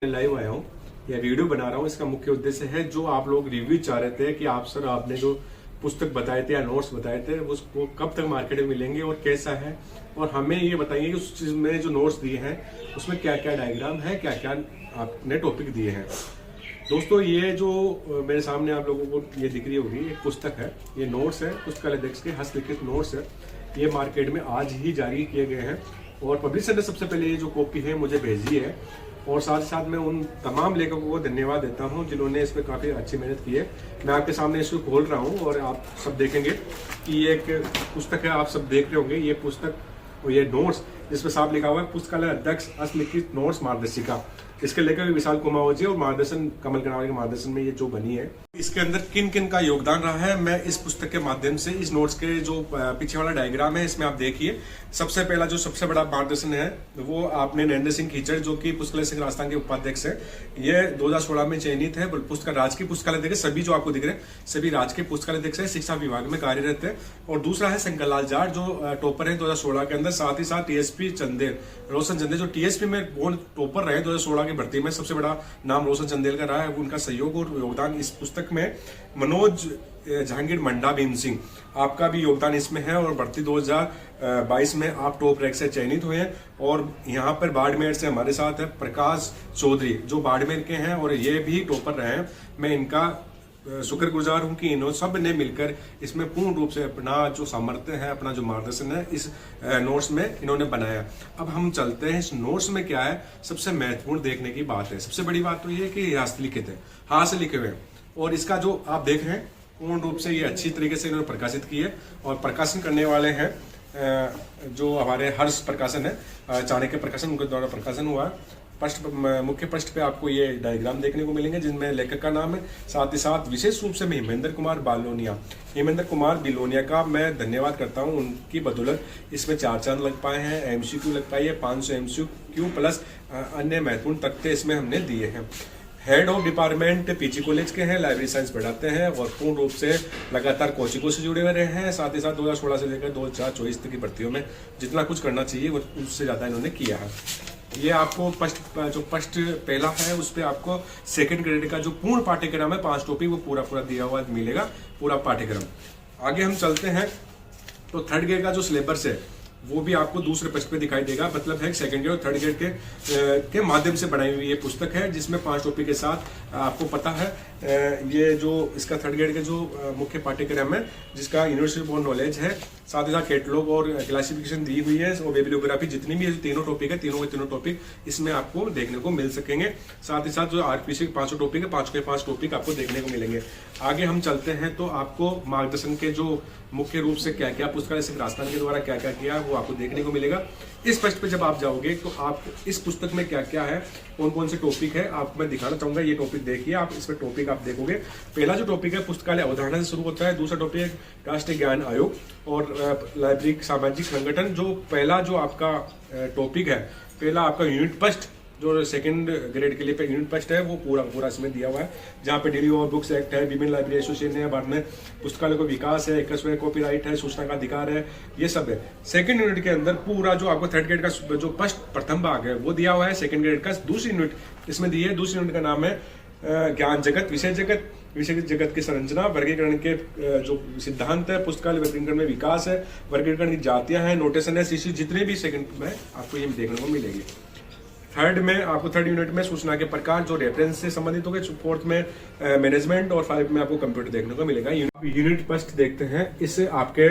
Live आया हूँ या वीडियो बना रहा हूँ। इसका मुख्य उद्देश्य है, जो आप लोग रिव्यू चाह रहे थे कि आप सर आपने जो पुस्तक बताए थे या नोट्स बताए थे उसको कब तक मार्केट में मिलेंगे और कैसा है, और हमें ये बताइए कि उस चीज में जो नोट्स दिए हैं उसमें क्या क्या डायग्राम है, क्या क्या आपने टॉपिक दिए हैं। दोस्तों, ये जो मेरे सामने आप लोगों को ये दिख रही होगी एक पुस्तक है, ये नोट्स है पुस्तकालय के हस्तलिखित नोट्स है। ये मार्केट में आज ही जारी किए गए हैं और पब्लिशर ने सबसे पहले ये जो कॉपी है मुझे भेजी है, और साथ ही साथ मैं उन तमाम लेखकों को धन्यवाद देता हूं जिन्होंने इस पर काफ़ी अच्छी मेहनत की है। मैं आपके सामने इसको खोल रहा हूं और आप सब देखेंगे कि ये एक पुस्तक है, आप सब देख रहे होंगे ये पुस्तक और ये नोट्स जिसमें साफ लिखा हुआ है पुस्तकालय अध्यक्ष हस्तलिखित नोट्स मार्गदर्शिका। इसके लेखक विशाल कुमार जी और मार्गदर्शन कमल कनावल के मार्गदर्शन में ये जो बनी है, इसके अंदर किन किन का योगदान रहा है मैं इस पुस्तक के माध्यम से, इस नोट्स के जो पीछे वाला डायग्राम है इसमें आप देखिए। सबसे पहला जो सबसे बड़ा मार्गदर्शन है वो आपने नरेंद्र सिंह खीचड़, जो कि पुस्तकालय संघ राजस्थान के उपाध्यक्ष है, ये 2016 में चयनित है। पुस्तक राजकीय पुस्तकालय अध्यक्ष, सभी जो आपको दिख रहे हैं सभी राजकीय पुस्तकालय अध्यक्ष है, शिक्षा विभाग में कार्यरत है। और दूसरा है शंकर लाल जाट जो टॉपर है 2016 के अंदर, साथ ही साथ टीएसपी चंदेल, रोशन चंदेल जो टीएसपी में टॉपर रहे 2016 की भर्ती में, सबसे बड़ा नाम रोशन चंदेल का रहा है। उनका सहयोग और योगदान इस पुस्तक में। मनोज जहांगीर मंडा भीम सिंह, आपका भी योगदान इसमें है और भर्ती 2022 में आप टॉप रैंक से चयनित हुए हैं। और यहाँ पर बाड़मेर से हमारे साथ है प्रकाश चौधरी जो बाड़मेर के हैं और ये भी टॉपर रहे हैं। मैं इनका शुक्रगुजार हूं कि इन्होंने सब ने मिलकर इसमें पूर्ण रूप से अपना जो सामर्थ्य है, अपना जो मार्गदर्शन है इस नोट्स में इन्होंने बनाया। अब हम चलते हैं इस नोट्स में क्या है। सबसे महत्वपूर्ण देखने की बात है, सबसे बड़ी बात तो ये है कि हस्तलिखित है, हाथ से लिखे हुए हैं, और इसका जो आप देख रहे हैं पूर्ण रूप से ये अच्छी तरीके से इन्होंने प्रकाशित की है। और प्रकाशन करने वाले हैं जो हमारे हर्ष प्रकाशन है, चाणक्य प्रकाशन, उनके द्वारा प्रकाशन हुआ है। मुख्य पृष्ठ पे आपको ये डायग्राम देखने को मिलेंगे जिनमें लेखक का नाम है, साथ ही साथ विशेष रूप से मैं हेमेंद्र कुमार बिलोनिया का मैं धन्यवाद करता हूं। उनकी बदौलत इसमें 4 चांद लग पाए हैं, एमसीक्यू लग पाई है, 500 एमसीक्यू प्लस अन्य महत्वपूर्ण तथ्य इसमें हमने दिए हैं। Head of department PG college के हैं, लाइब्रेरी साइंस पढ़ाते हैं और पूर्ण रूप से लगातार कोचिंगों से जुड़े हुए रहे हैं। साथ ही साथ 2016 से लेकर 2024 तक की भर्तियों में जितना कुछ करना चाहिए वो उससे ज़्यादा इन्होंने किया है। ये आपको फर्स्ट पहला है उस पर आपको सेकंड ग्रेड का जो पूर्ण पाठ्यक्रम है 5 टॉपिक वो पूरा दिया हुआ मिलेगा, पूरा पाठ्यक्रम। आगे हम चलते हैं तो थर्ड ग्रेड का जो सिलेबस है वो भी आपको दूसरे पृष्ठ पे दिखाई देगा। मतलब है सेकंड ग्रेड और थर्ड ग्रेड के माध्यम से बनाई हुई ये पुस्तक है जिसमें 5 टॉपिक के साथ आपको पता है ये जो इसका थर्ड ग्रेड के जो मुख्य पाठ्यक्रम है जिसका यूनिवर्सिटी ऑफ नॉलेज है, साथ ही साथ कैटलॉग और क्लासिफिकेशन दी हुई है और बिब्लियोग्राफी, जितनी भी तीनों टॉपिक है तीनों के तीनों टॉपिक इसमें आपको देखने को मिल सकेंगे। साथ ही साथ जो आरपीसी के 5 टॉपिक है 5 के 5 टॉपिक आपको देखने को मिलेंगे। आगे हम चलते हैं तो आपको मार्गदर्शन के जो मुख्य रूप से क्या क्या पुस्तकालय संघ राजस्थान के द्वारा क्या क्या किया वो आपको देखने को मिलेगा। इस पृष्ठ पे जब आप जाओगे तो आप इस पुस्तक में क्या क्या है, कौन कौन से टॉपिक है आपको मैं दिखाना चाहूंगा। ये टॉपिक देखिए आप, इसमें टॉपिक आप देखोगे। पहला जो टॉपिक है पुस्तकालय अवधारणा से शुरू होता है, दूसरा टॉपिक है राष्ट्रीय ज्ञान आयोग और लाइब्रेरी सामाजिक संगठन। जो पहला जो आपका टॉपिक है, पहला आपका यूनिट फर्स्ट जो सेकंड ग्रेड के लिए पे यूनिट फर्स्ट है वो पूरा इसमें दिया हुआ है, जहाँ पे डेली और बुक्स एक्ट है, विमेन लाइब्रेरी एसोसिएशन है, बाद में पुस्तकालय को विकास है, 21वें कॉपीराइट है, सूचना का अधिकार है, ये सब है। सेकंड यूनिट के अंदर पूरा जो आपको थर्ड ग्रेड का जो प्रथम भाग है वो दिया हुआ है। सेकंड ग्रेड का दूसरी यूनिट इसमें दी है, दूसरी यूनिट का नाम है ज्ञान जगत, विषय जगत की संरचना, वर्गीकरण के जो सिद्धांत है, पुस्तकालय वर्गीकरण में विकास है, वर्गीकरण की जातियां हैं, नोटेशन है, सीसी, जितने भी सेकंड में आपको ये देखने को मिलेगी। थर्ड में आपको थर्ड यूनिट में सूचना के प्रकार जो रेफरेंस से संबंधित हो गए, फोर्थ में मैनेजमेंट और 5 में आपको कंप्यूटर देखने को मिलेगा। यूनिट फर्स्ट देखते हैं, इससे आपके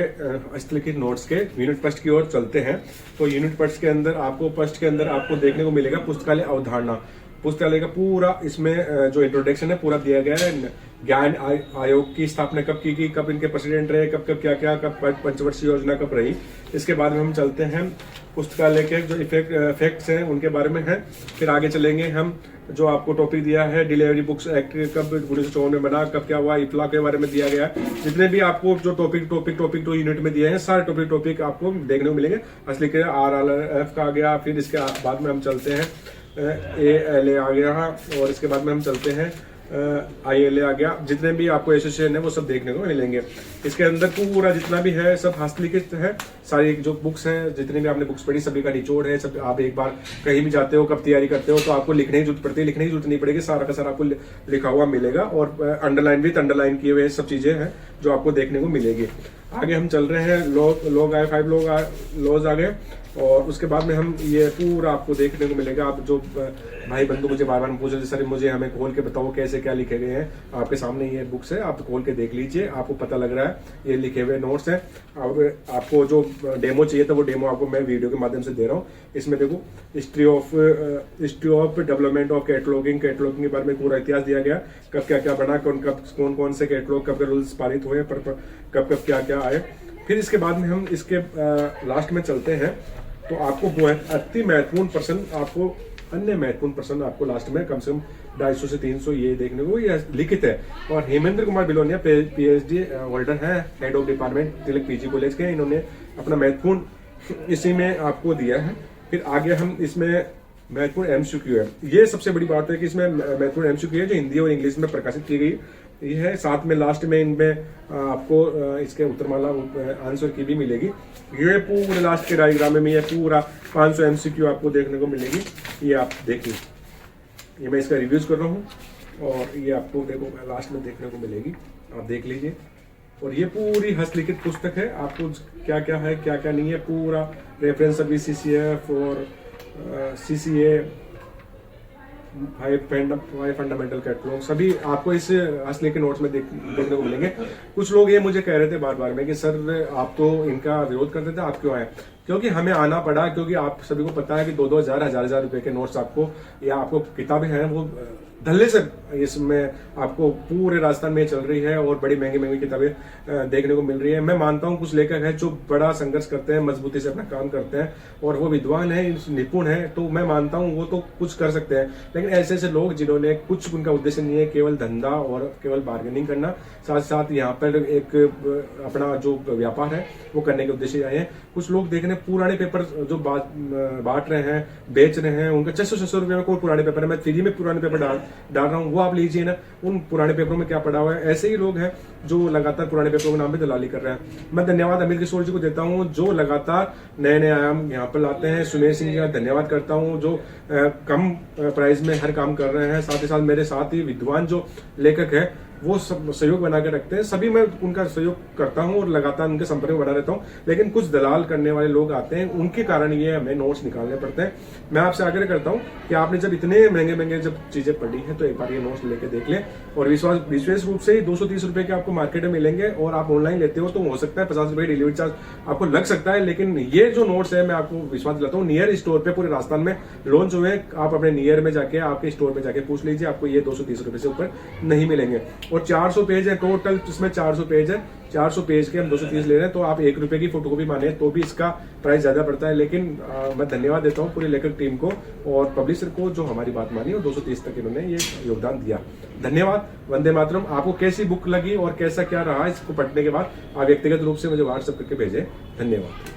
हस्तलिखित नोट्स के यूनिट फर्स्ट की ओर चलते हैं। तो यूनिट फर्स्ट के अंदर आपको देखने को मिलेगा पुस्तकालय अवधारणा। पुस्तकालय का पूरा इसमें जो इंट्रोडक्शन है पूरा दिया गया है। ज्ञान आयोग की स्थापना कब की, कब इनके प्रेसिडेंट रहे, कब क्या कब पंचवर्षीय योजना कब रही। इसके बाद में हम चलते हैं पुस्तकालय के जो इफेक्ट्स हैं उनके बारे में है। फिर आगे चलेंगे हम, जो आपको टॉपिक दिया है डिलीवरी बुक्स एक्ट कब 1954 में बना, कब क्या हुआ, इफ्ला के बारे में दिया गया। जितने भी आपको जो टॉपिक 2 यूनिट में दिए हैं सारे टॉपिक आपको देखने को मिलेंगे। असली के RLF का आ गया, फिर इसके बाद में हम चलते हैं ALA आ गया, और इसके बाद में हम चलते हैं ILA आ गया, जितने भी आपको एसोसिएशन है वो सब देखने को मिलेंगे। इसके अंदर पूरा जितना भी है सब हस्तलिखित है, सारी जो बुक्स हैं, जितनी भी आपने बुक्स पढ़ी सभी का निचोड़ है। सब आप एक बार कहीं भी जाते हो, कब तैयारी करते हो तो आपको लिखने की जरूरत पड़ती है, लिखने की जरूरत नहीं पड़ेगी, सारा का सारा आपको लिखा हुआ मिलेगा और अंडरलाइन किए हुए सब चीजें हैं जो आपको देखने को मिलेगी। आगे हम चल रहे हैं, लोग आए, 5 लॉज आ गए और उसके बाद में हम ये पूरा आपको देखने को मिलेगा। आप जो भाई बंधु मुझे बार बार पूछ रहे सर मुझे हमें खोल के बताओ कैसे क्या लिखे गए हैं, आपके सामने ये बुक्स है, आप खोल के देख लीजिए, आपको पता लग रहा है ये लिखे हुए नोट्स हैं। आपको जो डेमो चाहिए था वो डेमो आपको मैं वीडियो के माध्यम से दे रहा हूँ। इसमें देखो history of development of cataloguing के बारे में पूरा इतिहास दिया गया, कब क्या क्या बना, कौन से कैटलॉग, कब रूल्स पारित हुए, कब क्या क्या आए। फिर इसके बाद में हम इसके लास्ट में चलते हैं तो आपको वो है अति महत्वपूर्ण प्रश्न, आपको अन्य महत्वपूर्ण प्रश्न आपको लास्ट में कम से कम 250 से 300 ये देखने को ये लिखित है। और हेमेंद्र कुमार बिलोनिया PhD होल्डर है, head of department Tilak PG college के, इन्होंने अपना महत्वपूर्ण इसी में आपको दिया है। फिर आगे हम इसमें महत्वपूर्ण MCQ है, ये सबसे बड़ी बात है कि इसमें महत्वपूर्ण MCQ है जो हिंदी और इंग्लिश में प्रकाशित की गई ये है। साथ में लास्ट में इनमें आपको इसके उत्तरमाला आंसर की भी मिलेगी। ये पूरे लास्ट के डायग्राम में ये पूरा 500 MCQ आपको देखने को मिलेगी, ये आप देखिए, ये मैं इसका रिव्यूज कर रहा हूँ और ये आपको देखो लास्ट में देखने को मिलेगी, आप देख लीजिए। और ये पूरी हस्तलिखित पुस्तक है, आपको क्या क्या है क्या क्या नहीं है पूरा रेफरेंस सभी CCF और CCA 5 फंडामेंटल कैटलॉग सभी आपको इस असली के नोट्स में देखने को मिलेंगे। कुछ लोग ये मुझे कह रहे थे बार बार में कि सर आप तो इनका विरोध करते थे, आप क्यों आए? क्योंकि हमें आना पड़ा, क्योंकि आप सभी को पता है कि 2-2 हजार रुपए के नोट्स आपको या आपको किताबें हैं वो धल्ले से इसमें आपको पूरे राजस्थान में चल रही है और बड़ी महंगी किताबें देखने को मिल रही है। मैं मानता हूं कुछ लेखक हैं जो बड़ा संघर्ष करते हैं, मजबूती से अपना काम करते हैं और वो विद्वान है, निपुण है, तो मैं मानता हूं वो तो कुछ कर सकते हैं। लेकिन ऐसे ऐसे लोग जिन्होंने कुछ, उनका उद्देश्य नहीं है केवल धंधा और केवल बार्गेनिंग करना, साथ साथ यहाँ पर एक अपना जो व्यापार है वो करने के उद्देश्य आए हैं। कुछ लोग देखने पुराने पेपर जो बांट रहे हैं, बेच रहे हैं, उनका 600-600 रुपये में कोई पुराने पेपर है, मैं फ्री में पुराने पेपर डाल रहा हूँ, वो आप लीजिए ना, उन पुराने पेपरों में क्या पड़ा हुआ है। ऐसे ही लोग हैं जो लगातार पुराने पेपरों के नाम पे दलाली कर रहे हैं। मैं धन्यवाद अमित किशोर जी को देता हूँ जो लगातार नए नए आयाम यहाँ पर लाते हैं। सुमेर सिंह जी का धन्यवाद करता हूँ जो कम प्राइस में हर काम कर रहे हैं। साथ ही साथ मेरे साथ ही विद्वान जो लेखक है वो सब सहयोग बना के रखते हैं, सभी मैं उनका सहयोग करता हूं और लगातार उनके संपर्क में बना रहता हूं। लेकिन कुछ दलाल करने वाले लोग आते हैं, उनके कारण ये हमें नोट्स निकालने पड़ते हैं। मैं आपसे आग्रह करता हूं कि आपने जब इतने महंगे जब चीजें पढ़ी हैं तो एक बार ये नोट्स लेके देख लें। और विशेष रूप से 230 रुपए के आपको मार्केट में मिलेंगे और आप ऑनलाइन लेते हो तो हो सकता है 50 रुपए डिलीवरी चार्ज आपको लग सकता है। लेकिन ये जो नोट्स है मैं आपको विश्वास दिलाता हूँ, नियर स्टोर पे पूरे राजस्थान में लॉन्च हुए, आप अपने नियर में जाके आपके स्टोर में जाके पूछ लीजिए, आपको ये 230 रुपए से ऊपर नहीं मिलेंगे। और 400 पेज है टोटल, इसमें 400 पेज है, 400 पेज के हम 230 ले रहे हैं, तो आप 1 रुपए की फोटोकॉपी माने तो भी इसका प्राइस ज्यादा पड़ता है। लेकिन मैं धन्यवाद देता हूँ पूरी लेखक टीम को और पब्लिशर को जो हमारी बात मानी और 230 तक इन्होंने ये योगदान दिया। धन्यवाद। वंदे मातरम। आपको कैसी बुक लगी और कैसा क्या रहा इसको पढ़ने के बाद आप व्यक्तिगत रूप से मुझे व्हाट्सएप करके भेजें। धन्यवाद।